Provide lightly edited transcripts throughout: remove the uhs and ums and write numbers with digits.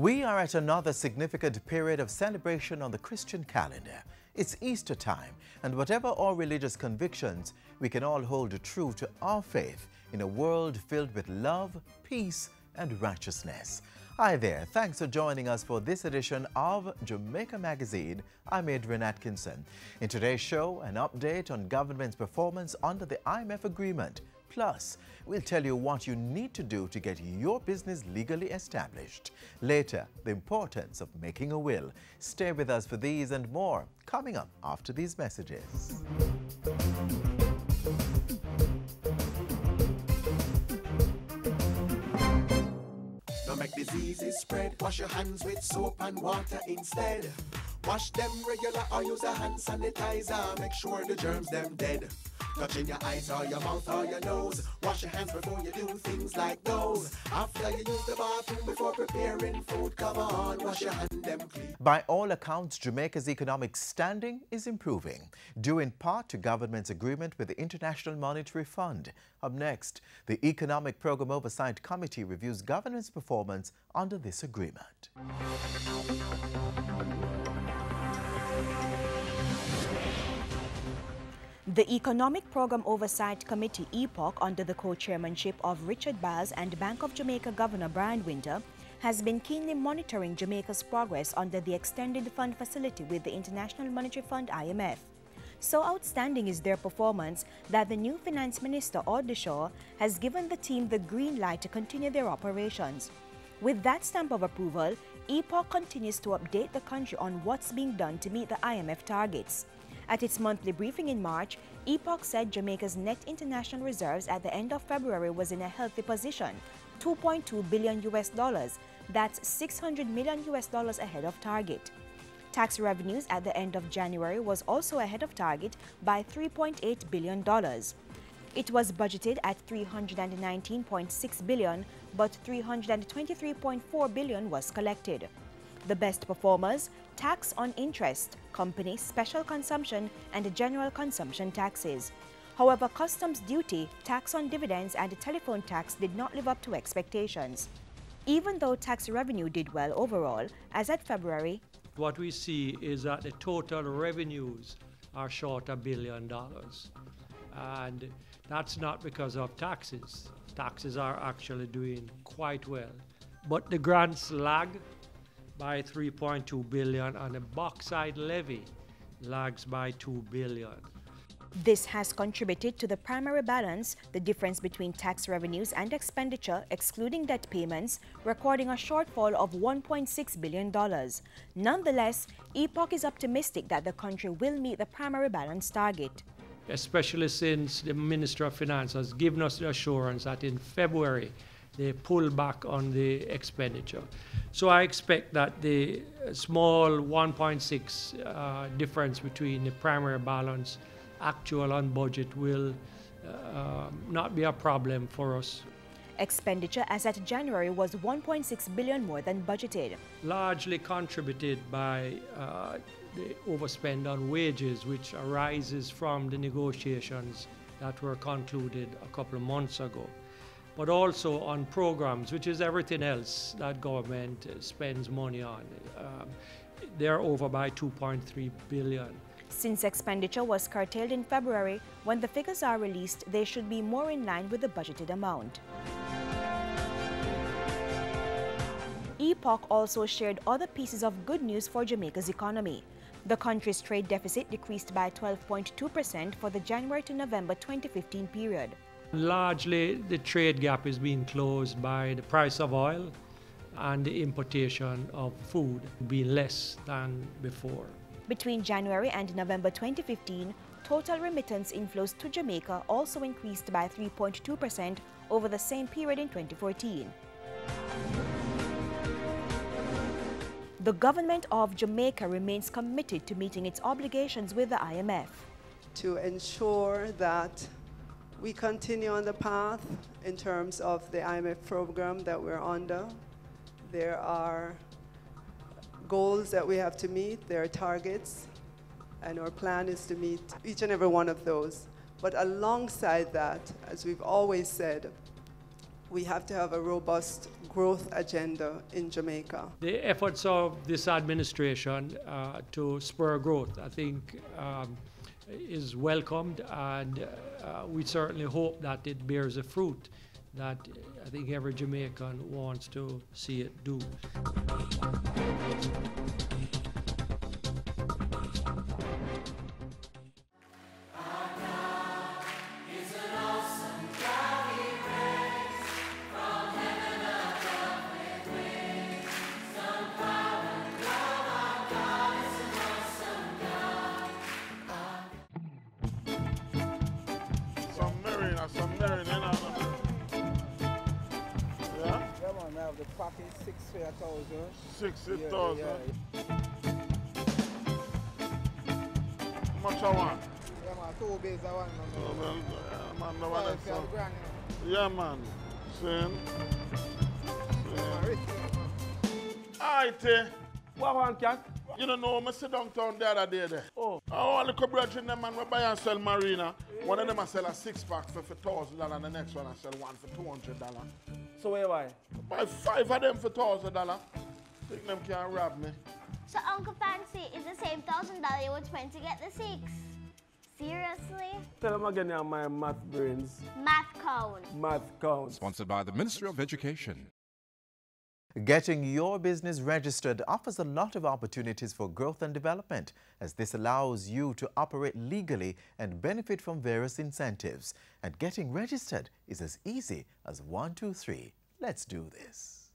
We are at another significant period of celebration on the Christian calendar. It's Easter time, and whatever our religious convictions, we can all hold true to our faith in a world filled with love, peace, and righteousness. Hi there, thanks for joining us for this edition of Jamaica Magazine. I'm Adrian Atkinson. In today's show, an update on government's performance under the IMF agreement. Plus, we'll tell you what you need to do to get your business legally established. Later, the importance of making a will. Stay with us for these and more, coming up after these messages. Don't make diseases spread. Wash your hands with soap and water instead. Wash them regular or use a hand sanitizer. Make sure the germs them dead. Touching your eyes or your mouth or your nose. Wash your hands before you do things like those. After you use the bathroom before preparing food, come on, wash your hand them clean. By all accounts, Jamaica's economic standing is improving, due in part to government's agreement with the International Monetary Fund. Up next, the Economic Program Oversight Committee reviews government's performance under this agreement. The Economic Program Oversight Committee, EPOC, under the co-chairmanship of Richard Biles and Bank of Jamaica Governor Brian Winter, has been keenly monitoring Jamaica's progress under the Extended Fund Facility with the International Monetary Fund, IMF. So outstanding is their performance that the new Finance Minister, Shaw, has given the team the green light to continue their operations. With that stamp of approval, EPOC continues to update the country on what's being done to meet the IMF targets. At its monthly briefing in March, EPOC said Jamaica's net international reserves at the end of February was in a healthy position, $2.2 billion. That's $600 million ahead of target. Tax revenues at the end of January was also ahead of target by $3.8 billion. It was budgeted at $319.6 billion, but $323.4 billion was collected. The best performers: tax on interest, company, special consumption, and general consumption taxes. However, customs duty, tax on dividends, and telephone tax did not live up to expectations. Even though tax revenue did well overall, as at February, what we see is that the total revenues are short $1 billion. And that's not because of taxes. Taxes are actually doing quite well. But the grants lag by $3.2 billion, and the bauxite levy lags by $2 billion. This has contributed to the primary balance, the difference between tax revenues and expenditure, excluding debt payments, recording a shortfall of $1.6 billion. Nonetheless, EPOC is optimistic that the country will meet the primary balance target. Especially since the Minister of Finance has given us the assurance that in February they pull back on the expenditure. So I expect that the small 1.6 difference between the primary balance, actual and budget, will not be a problem for us. Expenditure as at January was $1.6 billion more than budgeted. Largely contributed by the overspend on wages, which arises from the negotiations that were concluded a couple of months ago, but also on programs, which is everything else that government spends money on. They're over by $2.3 billion. Since expenditure was curtailed in February, when the figures are released, they should be more in line with the budgeted amount. EPOC also shared other pieces of good news for Jamaica's economy. The country's trade deficit decreased by 12.2% for the January to November 2015 period. Largely, the trade gap is being closed by the price of oil and the importation of food being less than before. Between January and November 2015, total remittance inflows to Jamaica also increased by 3.2% over the same period in 2014. The government of Jamaica remains committed to meeting its obligations with the IMF. To ensure that we continue on the path in terms of the IMF program that we're under. There are goals that we have to meet, there are targets, and our plan is to meet each and every one of those. But alongside that, as we've always said, we have to have a robust growth agenda in Jamaica. The efforts of this administration to spur growth, I think, is welcomed, and we certainly hope that it bears a fruit that I think every Jamaican wants to see it do. The pack is 6,000. 60,000. Yeah. How much I want? Yeah, man, 2 bales I want. Man, the one is so. Yeah, man. Same. Alright, What one, cat? you don't know, I sit downtown the other day there. Oh. All the brethren, them man, we buy and sell marina. One of them I sell a 6-pack for $1,000 and the next one I sell one for $200. So where why? Buy 5 of them for $1,000. Think them can't rob me. So Uncle Fancy is the same $1,000 you would spend to get the 6? Seriously? Tell them again now, my math brains. Math count. Math counts. Sponsored by the Ministry of Education. Getting your business registered offers a lot of opportunities for growth and development, as this allows you to operate legally and benefit from various incentives. And getting registered is as easy as 1, 2, 3. Let's do this.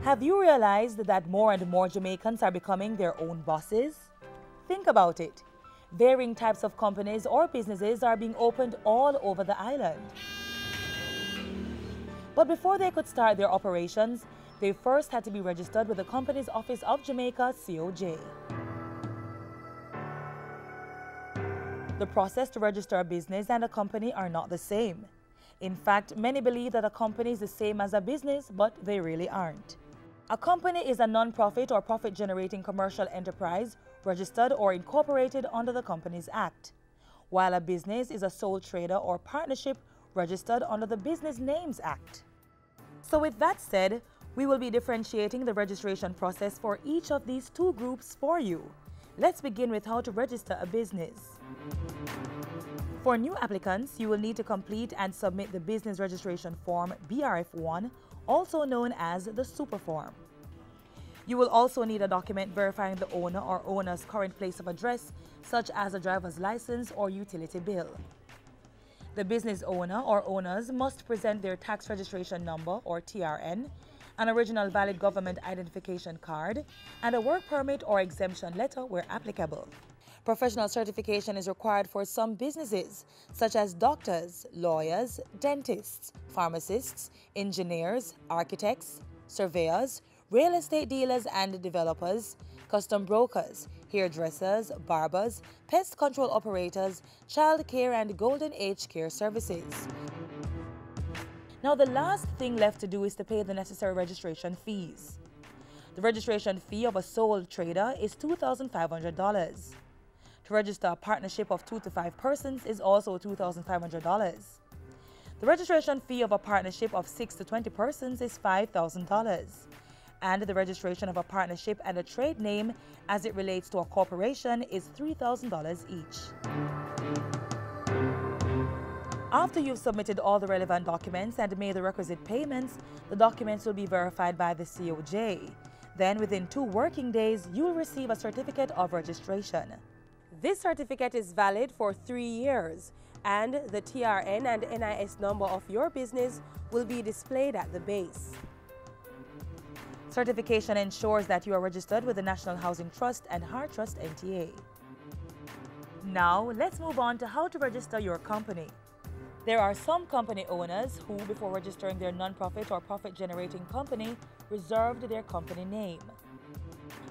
Have you realized that more and more Jamaicans are becoming their own bosses? Think about it. Varying types of companies or businesses are being opened all over the island. But before they could start their operations, they first had to be registered with the Companies Office of Jamaica, COJ. The process to register a business and a company are not the same. In fact, many believe that a company is the same as a business, but they really aren't. A company is a non-profit or profit-generating commercial enterprise registered or incorporated under the Companies Act, while a business is a sole trader or partnership registered under the Business Names Act. So with that said, we will be differentiating the registration process for each of these two groups for you. Let's begin with how to register a business. For new applicants, you will need to complete and submit the Business Registration Form BRF1, also known as the Super Form. You will also need a document verifying the owner or owner's current place of address, such as a driver's license or utility bill. The business owner or owners must present their tax registration number or TRN, an original valid government identification card, and a work permit or exemption letter where applicable. Professional certification is required for some businesses, such as doctors, lawyers, dentists, pharmacists, engineers, architects, surveyors, real estate dealers and developers, custom brokers, hairdressers, barbers, pest control operators, child care and golden age care services. Now, the last thing left to do is to pay the necessary registration fees. The registration fee of a sole trader is $2,500. To register a partnership of 2 to 5 persons is also $2,500. The registration fee of a partnership of 6 to 20 persons is $5,000. And the registration of a partnership and a trade name as it relates to a corporation is $3,000 each. After you've submitted all the relevant documents and made the requisite payments, the documents will be verified by the COJ. Then within 2 working days, you will receive a certificate of registration. This certificate is valid for 3 years, and the TRN and NIS number of your business will be displayed at the base. Certification ensures that you are registered with the National Housing Trust and Heart Trust NTA. Now, let's move on to how to register your company. There are some company owners who, before registering their non-profit or profit-generating company, reserved their company name.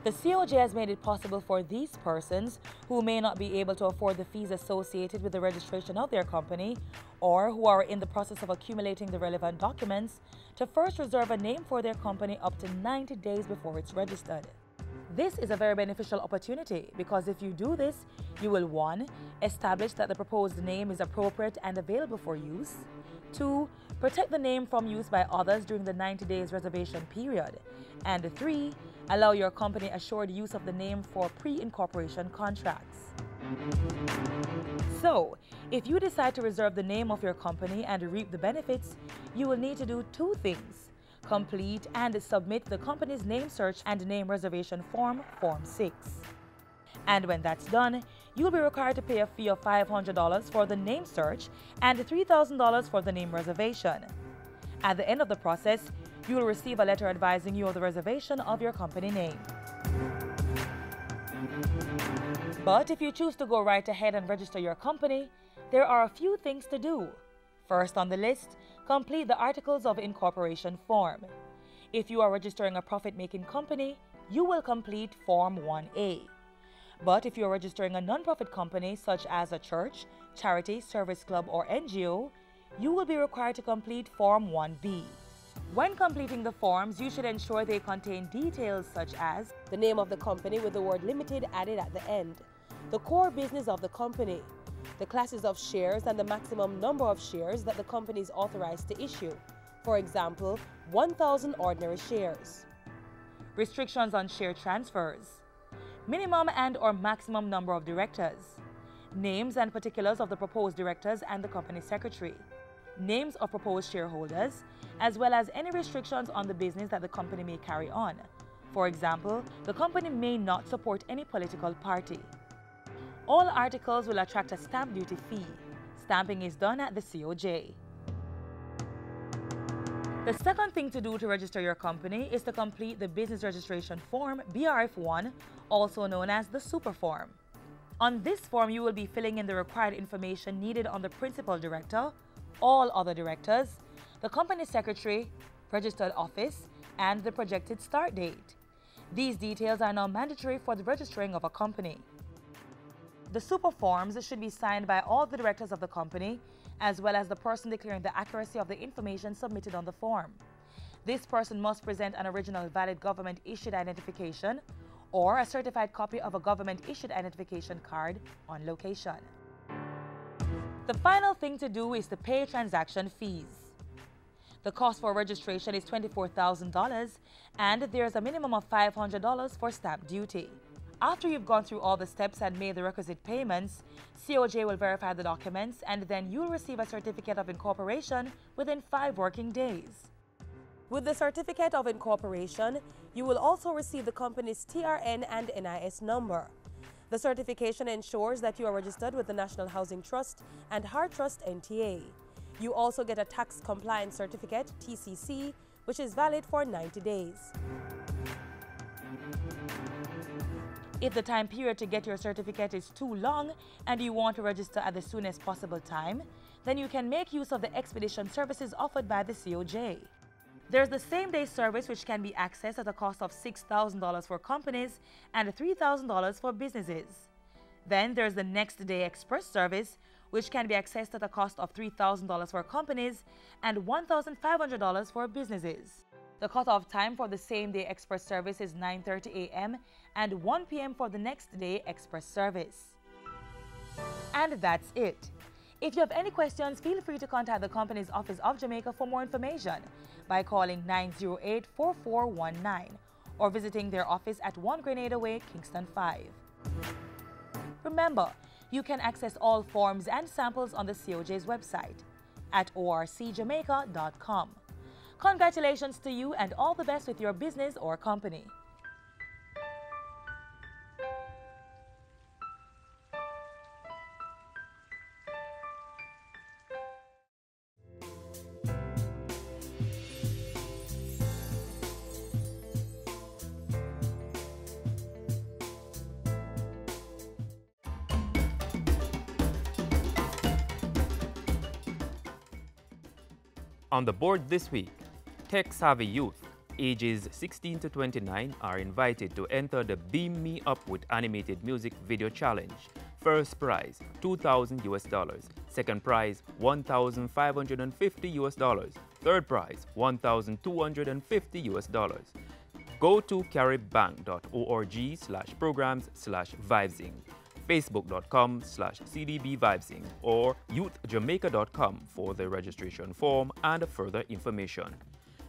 The COJ has made it possible for these persons who may not be able to afford the fees associated with the registration of their company, or who are in the process of accumulating the relevant documents, to first reserve a name for their company up to 90 days before it's registered. This is a very beneficial opportunity because if you do this, you will 1. Establish that the proposed name is appropriate and available for use. 2. Protect the name from use by others during the 90 days reservation period. And 3. Allow your company assured use of the name for pre-incorporation contracts. So, if you decide to reserve the name of your company and reap the benefits, you will need to do 2 things. Complete and submit the company's name search and name reservation form, Form 6. And when that's done, you'll be required to pay a fee of $500 for the name search and $3,000 for the name reservation. At the end of the process, you will receive a letter advising you of the reservation of your company name. But if you choose to go right ahead and register your company, there are a few things to do. First on the list, complete the Articles of Incorporation form. If you are registering a profit-making company, you will complete Form 1A. But if you are registering a non-profit company such as a church, charity, service club, or NGO, you will be required to complete Form 1B. When completing the forms, you should ensure they contain details such as the name of the company with the word limited added at the end, the core business of the company, the classes of shares and the maximum number of shares that the company is authorized to issue, for example, 1,000 ordinary shares. Restrictions on share transfers, minimum and or maximum number of directors, names and particulars of the proposed directors and the company secretary, names of proposed shareholders, as well as any restrictions on the business that the company may carry on. For example, the company may not support any political party. All articles will attract a stamp duty fee. Stamping is done at the COJ. The second thing to do to register your company is to complete the Business Registration Form, BRF1, also known as the Super Form. On this form, you will be filling in the required information needed on the principal director, all other directors, the company secretary, registered office, and the projected start date. These details are now mandatory for the registering of a company. The super forms should be signed by all the directors of the company, as well as the person declaring the accuracy of the information submitted on the form. This person must present an original valid government-issued identification or a certified copy of a government-issued identification card on location. The final thing to do is to pay transaction fees. The cost for registration is $24,000 and there's a minimum of $500 for stamp duty. After you've gone through all the steps and made the requisite payments, COJ will verify the documents and then you'll receive a certificate of incorporation within 5 working days. With the certificate of incorporation, you will also receive the company's TRN and NIS number. The certification ensures that you are registered with the National Housing Trust and Hard Trust NTA. You also get a tax compliance certificate, TCC, which is valid for 90 days. If the time period to get your certificate is too long and you want to register at the soonest possible time, then you can make use of the expedition services offered by the COJ. There's the same-day service which can be accessed at a cost of $6,000 for companies and $3,000 for businesses. Then there's the next-day express service which can be accessed at a cost of $3,000 for companies and $1,500 for businesses. The cutoff time for the same-day express service is 9:30 a.m. and 1 p.m. for the next-day express service. And that's it. If you have any questions, feel free to contact the company's Office of Jamaica for more information by calling 908-4419 or visiting their office at 1 Grenada Way, Kingston 5. Remember, you can access all forms and samples on the COJ's website at orcjamaica.com. Congratulations to you and all the best with your business or company. On the board this week, tech-savvy youth ages 16 to 29 are invited to enter the Beam Me Up with Animated Music Video Challenge. First prize, $2,000. Second prize, $1,550. Third prize, $1,250. Go to caribbank.org/programs/vibesing, facebook.com/cdbvibesing, or youthjamaica.com for the registration form and further information.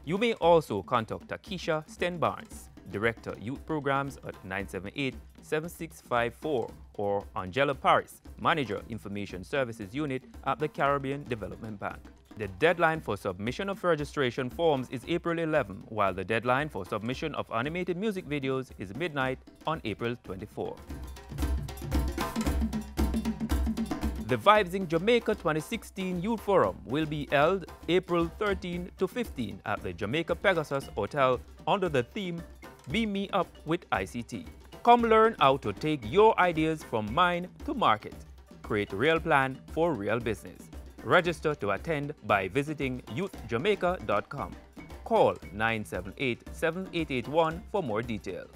You may also contact Takesha Sten-Barnes, Director Youth Programs at 978-7654, or Angela Paris, Manager Information Services Unit at the Caribbean Development Bank. The deadline for submission of registration forms is April 11, while the deadline for submission of animated music videos is midnight on April 24. The Vibesing Jamaica 2016 Youth Forum will be held April 13 to 15 at the Jamaica Pegasus Hotel under the theme Beam Me Up with ICT. Come learn how to take your ideas from mind to market. Create a real plan for real business. Register to attend by visiting youthjamaica.com. Call 978-7881 for more details.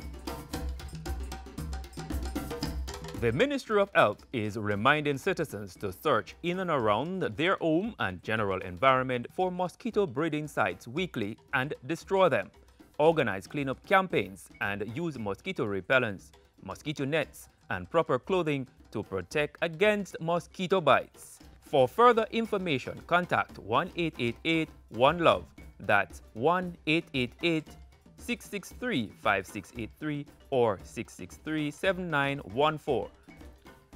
The Ministry of Health is reminding citizens to search in and around their home and general environment for mosquito breeding sites weekly and destroy them. Organize cleanup campaigns and use mosquito repellents, mosquito nets, and proper clothing to protect against mosquito bites. For further information, contact 1-888-1-LOVE. That's 1-888-663-5683 or 663-7914.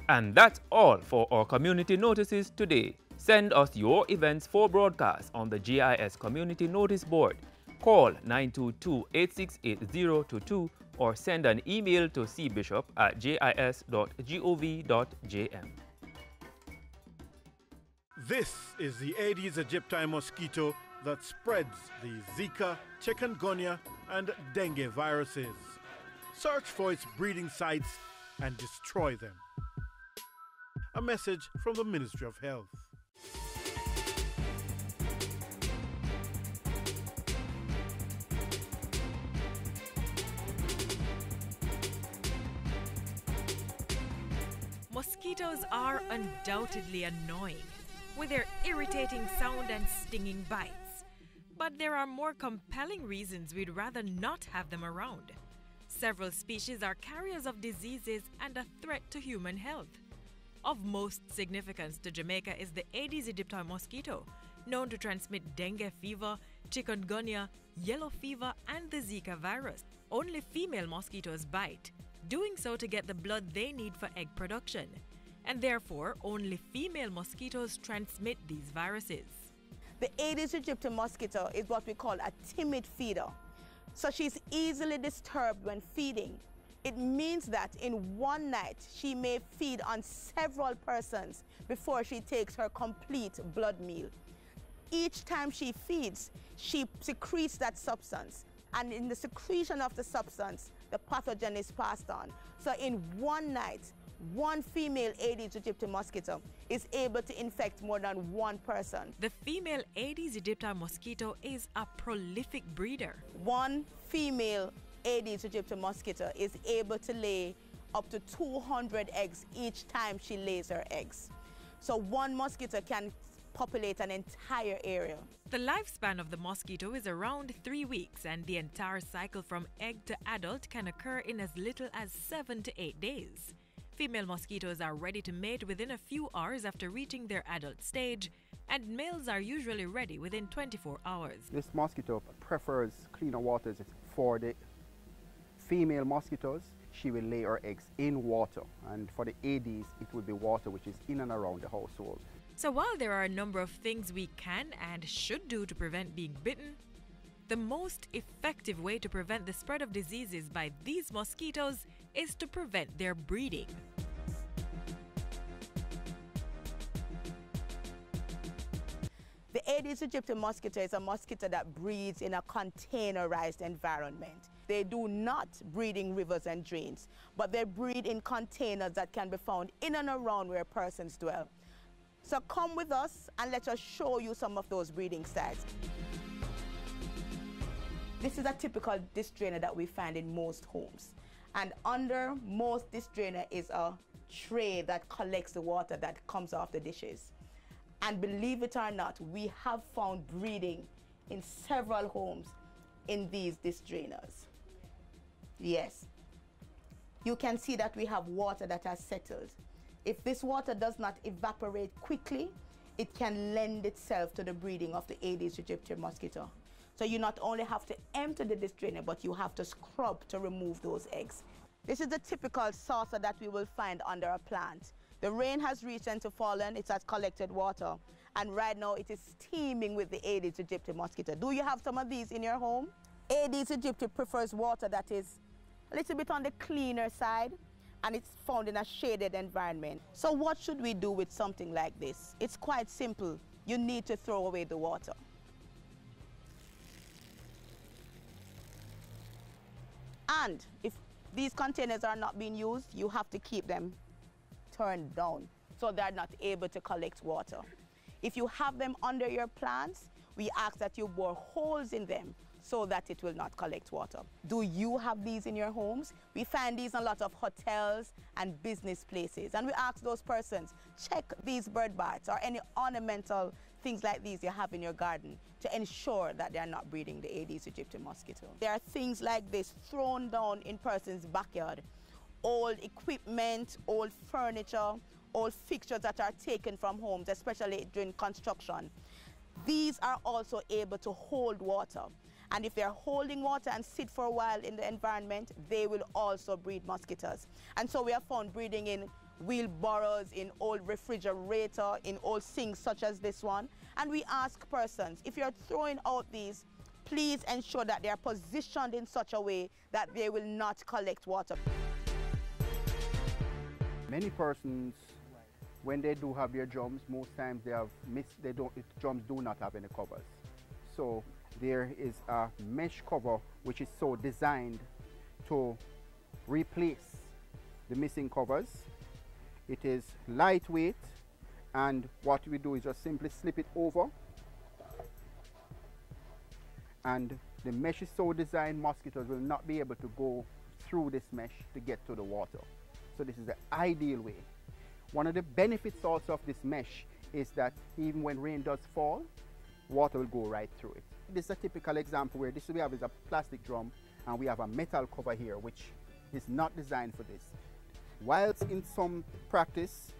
And that's all for our community notices today. Send us your events for broadcast on the GIS Community Notice Board. Call 922-868022 or send an email to cbishop@gis.gov.jm. This is the Aedes aegypti mosquito that spreads the Zika, chikungunya, and dengue viruses. Search for its breeding sites and destroy them. A message from the Ministry of Health. Mosquitoes are undoubtedly annoying, with their irritating sound and stinging bites. But there are more compelling reasons we'd rather not have them around. Several species are carriers of diseases and a threat to human health. Of most significance to Jamaica is the Aedes aegypti mosquito, known to transmit dengue fever, chikungunya, yellow fever, and the Zika virus. Only female mosquitoes bite, doing so to get the blood they need for egg production. And therefore, only female mosquitoes transmit these viruses. The Aedes aegypti mosquito is what we call a timid feeder. So she's easily disturbed when feeding. It means that in one night, she may feed on several persons before she takes her complete blood meal. Each time she feeds, she secretes that substance. And in the secretion of the substance, the pathogen is passed on. So in one night, one female Aedes aegypti mosquito is able to infect more than one person. The female Aedes aegypti mosquito is a prolific breeder. One female Aedes aegypti mosquito is able to lay up to 200 eggs each time she lays her eggs. So one mosquito can populate an entire area. The lifespan of the mosquito is around 3 weeks, and the entire cycle from egg to adult can occur in as little as 7 to 8 days. Female mosquitoes are ready to mate within a few hours after reaching their adult stage, and males are usually ready within 24 hours. This mosquito prefers cleaner waters for the female mosquitoes. She will lay her eggs in water, and for the Aedes, it will be water which is in and around the household. So while there are a number of things we can and should do to prevent being bitten, the most effective way to prevent the spread of diseases by these mosquitoes is to prevent their breeding. The Aedes aegypti mosquito is a mosquito that breeds in a containerized environment. They do not breed in rivers and drains, but they breed in containers that can be found in and around where persons dwell. So come with us and let us show you some of those breeding sites. This is a typical dish drainer that we find in most homes. And under most dish drainer is a tray that collects the water that comes off the dishes. And believe it or not, we have found breeding in several homes in these dish drainers. Yes. You can see that we have water that has settled. If this water does not evaporate quickly, it can lend itself to the breeding of the Aedes aegypti mosquito. So you not only have to empty the dish drainer, but you have to scrub to remove those eggs. This is the typical saucer that we will find under a plant. The rain has recently fallen, it has collected water, and right now it is steaming with the Aedes aegypti mosquito. Do you have some of these in your home? Aedes aegypti prefers water that is a little bit on the cleaner side, and it's found in a shaded environment. So what should we do with something like this? It's quite simple. You need to throw away the water. And if these containers are not being used, you have to keep them turned down so they're not able to collect water. If you have them under your plants, we ask that you bore holes in them so that it will not collect water. Do you have these in your homes? We find these in a lot of hotels and business places. And we ask those persons, check these bird baths or any ornamental things like these you have in your garden to ensure that they are not breeding the Aedes aegypti mosquito. There are things like this thrown down in person's backyard. Old equipment, old furniture, old fixtures that are taken from homes, especially during construction. These are also able to hold water. And if they're holding water and sit for a while in the environment, they will also breed mosquitoes. And so we have found breeding in wheelbarrows, in old refrigerator, in old sinks such as this one. And we ask persons, if you're throwing out these, please ensure that they are positioned in such a way that they will not collect water. Many persons, when they do have their drums, most times drums do not have any covers. So there is a mesh cover which is so designed to replace the missing covers. It is lightweight, and what we do is just simply slip it over, and the mesh is so designed mosquitoes will not be able to go through this mesh to get to the water. So this is the ideal way. One of the benefits also of this mesh is that even when rain does fall, water will go right through it. This is a typical example where this we have is a plastic drum, and we have a metal cover here which is not designed for this. Whilst in some practice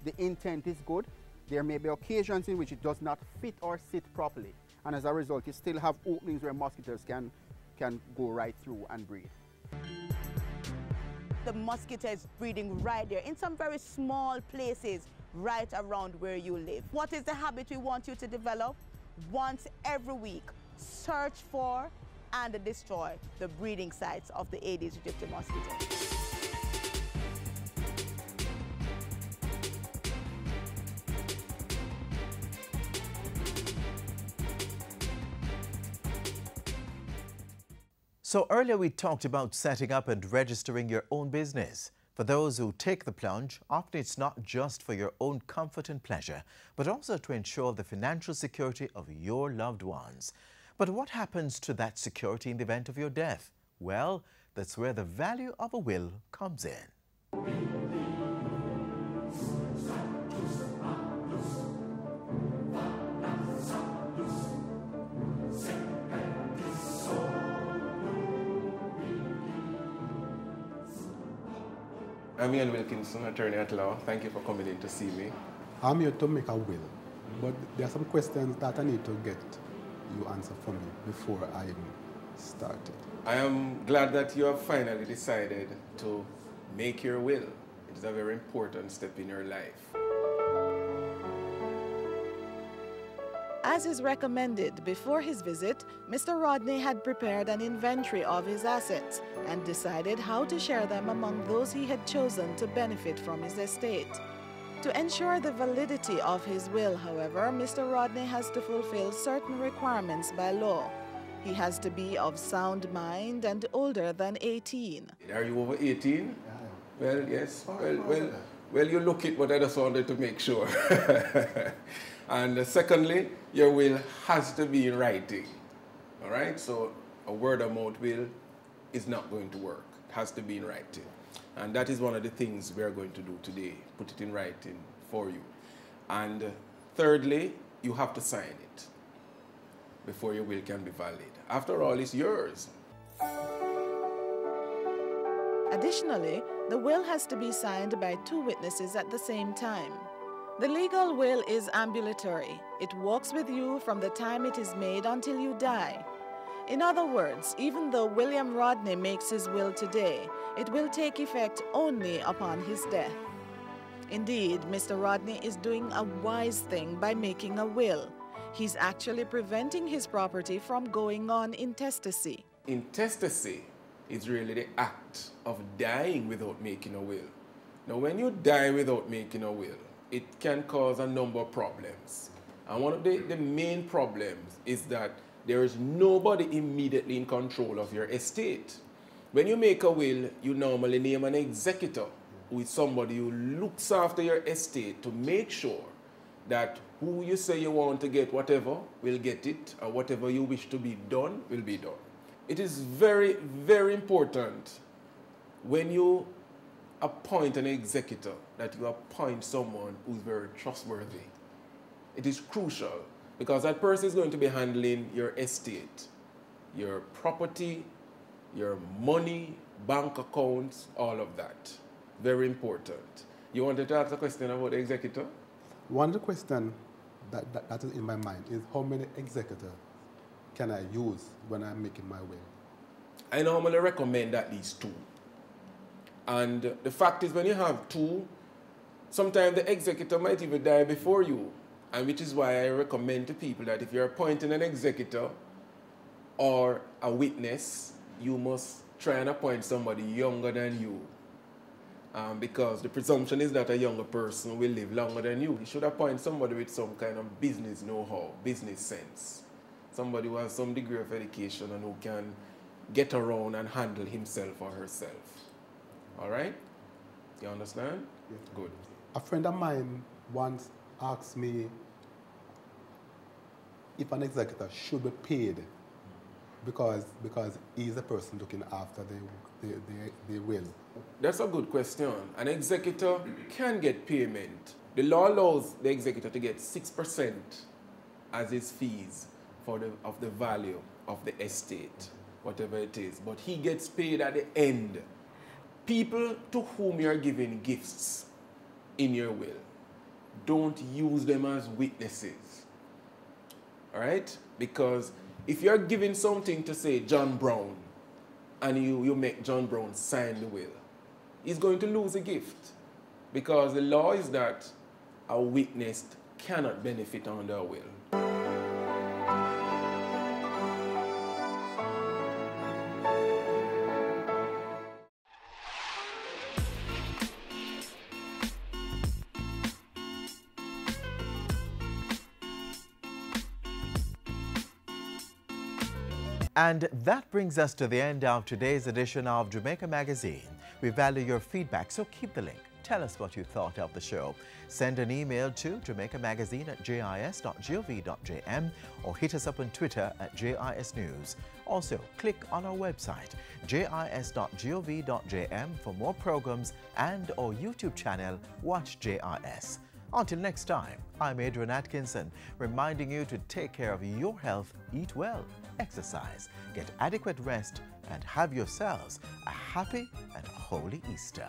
the intent is good, there may be occasions in which it does not fit or sit properly, and as a result you still have openings where mosquitoes can go right through and breed. The mosquito is breeding right there in some very small places right around where you live. What is the habit we want you to develop? Once every week, search for and destroy the breeding sites of the Aedes aegypti mosquito. So earlier we talked about setting up and registering your own business. For those who take the plunge, often it's not just for your own comfort and pleasure, but also to ensure the financial security of your loved ones. But what happens to that security in the event of your death? Well, that's where the value of a will comes in. I'm Ian Wilkinson, attorney at law. Thank you for coming in to see me. I'm here to make a will, but there are some questions that I need to get you answer for me before I even start it. I am glad that you have finally decided to make your will. It is a very important step in your life. As is recommended before his visit, Mr. Rodney had prepared an inventory of his assets and decided how to share them among those he had chosen to benefit from his estate. To ensure the validity of his will, however, Mr. Rodney has to fulfill certain requirements by law. He has to be of sound mind and older than 18. Are you over 18? Well, yes. Well, you look it, but I just wanted to make sure. And secondly, your will has to be in writing. All right? So a word of mouth will is not going to work. It has to be in writing. And that is one of the things we are going to do today, put it in writing for you. And thirdly, you have to sign it before your will can be valid. After all, it's yours. Additionally, the will has to be signed by 2 witnesses at the same time. The legal will is ambulatory. It walks with you from the time it is made until you die. In other words, even though William Rodney makes his will today, it will take effect only upon his death. Indeed, Mr. Rodney is doing a wise thing by making a will. He's actually preventing his property from going on intestacy. Intestacy is really the act of dying without making a will. Now, when you die without making a will, it can cause a number of problems. And one of the main problems is that there is nobody immediately in control of your estate. When you make a will, you normally name an executor, who is somebody who looks after your estate to make sure that who you say you want to get whatever will get it, or whatever you wish to be done will be done. It is very, very important when you appoint an executor that you appoint someone who's very trustworthy. It is crucial because that person is going to be handling your estate, your property, your money, bank accounts, all of that. Very important. You wanted to ask a question about the executor? One of the questions that is in my mind is how many executors can I use when I'm making my will? I normally recommend at least 2. And the fact is when you have 2, sometimes the executor might even die before you. And which is why I recommend to people that if you're appointing an executor or a witness, you must try and appoint somebody younger than you. Because the presumption is that a younger person will live longer than you. You should appoint somebody with some kind of business know-how, business sense. Somebody who has some degree of education and who can get around and handle himself or herself. All right? You understand? Yes. Good. A friend of mine once asked me if an executor should be paid because he's the person looking after the will. That's a good question. An executor can get payment. The law allows the executor to get 6% as his fees of the value of the estate, whatever it is. But he gets paid at the end. People to whom you're giving gifts in your will, don't use them as witnesses. All right? Because if you're giving something to, say, John Brown, and you make John Brown sign the will, he's going to lose a gift. Because the law is that a witness cannot benefit under a will. And that brings us to the end of today's edition of Jamaica Magazine. We value your feedback, so keep the link. Tell us what you thought of the show. Send an email to jamaicamagazine@jis.gov.jm or hit us up on Twitter @JISNews. Also, click on our website, jis.gov.jm, for more programs, and our YouTube channel, Watch JIS. Until next time, I'm Adrian Atkinson, reminding you to take care of your health, eat well, exercise, get adequate rest, and have yourselves a happy and holy Easter.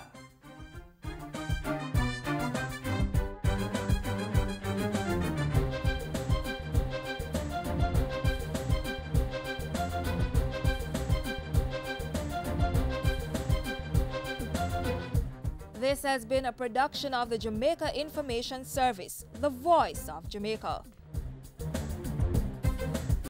This has been a production of the Jamaica Information Service, the voice of Jamaica.